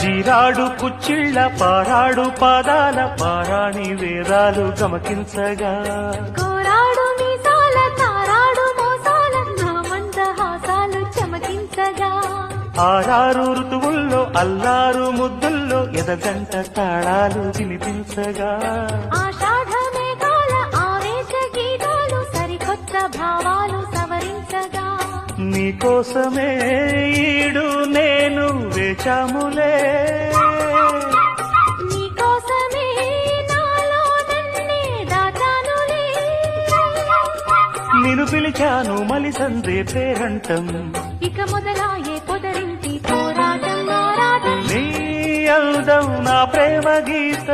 జీరాడు కుచ్చిళ్ళ పారాడు పాదాల పారాణి వేదాలు గమకించగా కోరాడు మీసాల తారాడు మోసాల నా మందహాసాలు చమకించగా ఆరారు ఋతువుల్లో అల్లారు ముద్దుల్లో ఎదగంట తాళాలు వినిపించగా ఆషాఢ మేఘాల ఆవేశ గీతాలు సరికొత్త భావాలు సవరించగా నీకోసమే ఈడు నేను వేచాములే నీకోసమే నాలో నన్నే దాచానులే నిన్ను పిలిచాను మలిసందే పేరంటం ఇక మొదలాయే పొదరింటి పోరాటం ఆరాటం నీ అందం నా ప్రేమ గీత